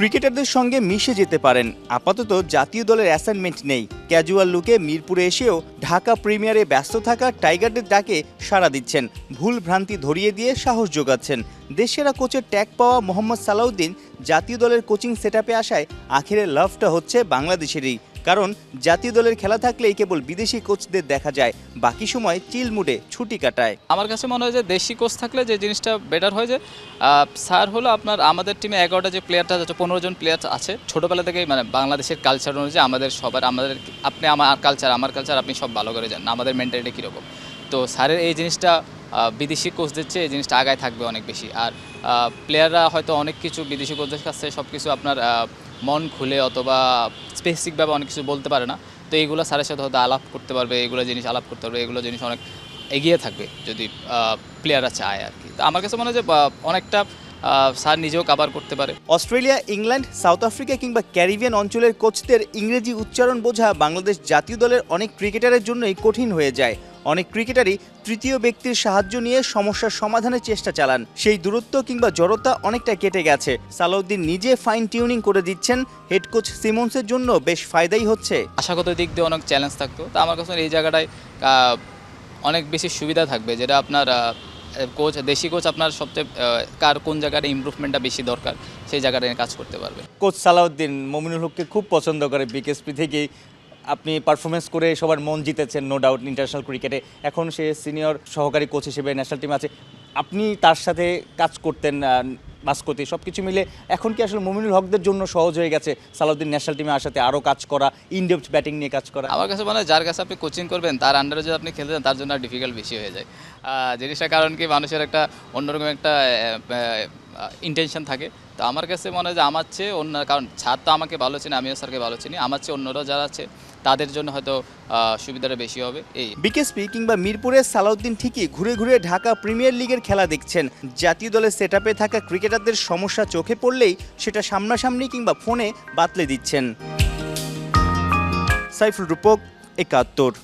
ক্রিকেটারদের সঙ্গে মিশে যেতে পারেন, আপাতত জাতীয় দলের অ্যাসাইনমেন্ট নেই। ক্যাজুয়াল লুকে মিরপুরে এসেও ঢাকা প্রিমিয়ারে ব্যস্ত থাকা টাইগারদের ডাকে সাড়া দিচ্ছেন, ভুল ভ্রান্তি ধরিয়ে দিয়ে সাহস যোগাচ্ছেন। দেশসেরা কোচের ট্যাগ পাওয়া মোহাম্মদ সালাউদ্দিন জাতীয় দলের কোচিং সেটআপে আসায় আখেরে লাভটা হচ্ছে বাংলাদেশেরই। কারণ জাতীয় দলের খেলা থাকলেই কেবল বিদেশি কোচদের দেখা যায়, বাকি সময় চিল মুডে ছুটি কাটায়। আমার কাছে মনে হয় যে দেশি কোচ থাকলে যে জিনিসটা বেটার হয় যে স্যার হলো আপনার আমাদের টিমে 11টা যে প্লেয়ারটা আছে, 15 জন প্লেয়ার আছে ছোটোবেলা থেকেই, মানে বাংলাদেশের কালচার অনুযায়ী আমাদের সবার আপনি আমার কালচার আপনি সব ভালো করে জানেন আমাদের মেন্টালিটি কীরকম। তো স্যারের এই জিনিসটা বিদেশি কোচদের চেয়ে এই জিনিসটা আগায় থাকবে অনেক বেশি। আর প্লেয়াররা হয়তো অনেক কিছু বিদেশি কোচদের কাছে সব কিছু আপনার মন খুলে অথবা স্পেসিফিকভাবে অনেক কিছু বলতে পারে না। তো এইগুলো স্যারের সাথে হয়তো আলাপ করতে পারবে, এগুলো জিনিস আলাপ করতে পারবে, এগুলো জিনিস অনেক এগিয়ে থাকবে যদি প্লেয়াররা চায় আর কি। তো আমার কাছে মনে হয় যে অনেকটা স্যার নিজেও কাভার করতে পারে। অস্ট্রেলিয়া, ইংল্যান্ড, সাউথ আফ্রিকা কিংবা ক্যারিবিয়ান অঞ্চলের কোচদের ইংরেজি উচ্চারণ বোঝা বাংলাদেশ জাতীয় দলের অনেক ক্রিকেটারের জন্যই কঠিন হয়ে যায়। অনেক ক্রিকেটারই তৃতীয় ব্যক্তির সাহায্য নিয়ে সমস্যার সমাধানের চেষ্টা চালান, সেই দূরত্ব কিংবা জড়তা অনেকটা কেটে গেছে। সালাউদ্দিন নিজে ফাইন টিউনিং করে দিচ্ছেন, হেড কোচ সিমন্সের জন্য বেশ ফায়দাই হচ্ছে। আশাগত দিক দিয়ে অনেক চ্যালেঞ্জ থাকতো, তো আমার কাছে এই জায়গাটায় অনেক বেশি সুবিধা থাকবে, যেটা আপনার কোচ দেশি কোচ আপনার সবচেয়ে কার কোন জায়গাটা ইমপ্রুভমেন্টটা বেশি দরকার সেই জায়গাটা নিয়ে কাজ করতে পারবে। কোচ সালাউদ্দিন মমিনুল হককে খুব পছন্দ করে, বিকেএসপি থেকেই আপনি পারফরমেন্স করে সবার মন জিতেছেন নো ডাউট ইন্টারন্যাশনাল ক্রিকেটে। এখন সে সিনিয়র সহকারী কোচ হিসেবে ন্যাশনাল টিমে আছে, আপনি তার সাথে কাজ করতেন মাস্কোতে, সব কিছু মিলে এখন কি আসলে মমিনুল হকদের জন্য সহজ হয়ে গেছে সালাউদ্দিন ন্যাশনাল টিমে আসাতে, আরও কাজ করা, ইনডেপথ ব্যাটিং নিয়ে কাজ করা? আমার কাছে মনে হয় যার কাছে আপনি কোচিং করবেন তার আন্ডারে যদি আপনি খেলতে চান তার জন্য আর ডিফিকাল্ট বেশি হয়ে যায় জিনিসটা। কারণ কি মানুষের একটা অন্যরকম একটা ইন্টেনশন থাকে। তো আমার কাছে মনে হয় যে আমার চেয়ে অন্য, কারণ স্যার তো আমাকে ভালো চিনি, আমিও স্যারকে ভালো চিনি, আমার চেয়ে অন্যরা যারা আছে তাদের জন্য হয়তো সুবিধাটা বেশি হবে। এই বিকেএসপি কিংবা মিরপুরের সালাউদ্দিন ঠিকই ঘুরে ঘুরে ঢাকা প্রিমিয়ার লিগের খেলা দেখছেন। জাতীয় দলের সেটআপে থাকা ক্রিকেটারদের সমস্যা চোখে পড়লেই সেটা সামনাসামনি কিংবা ফোনে বাতলে দিচ্ছেন। সাইফুল রূপক, ৭১।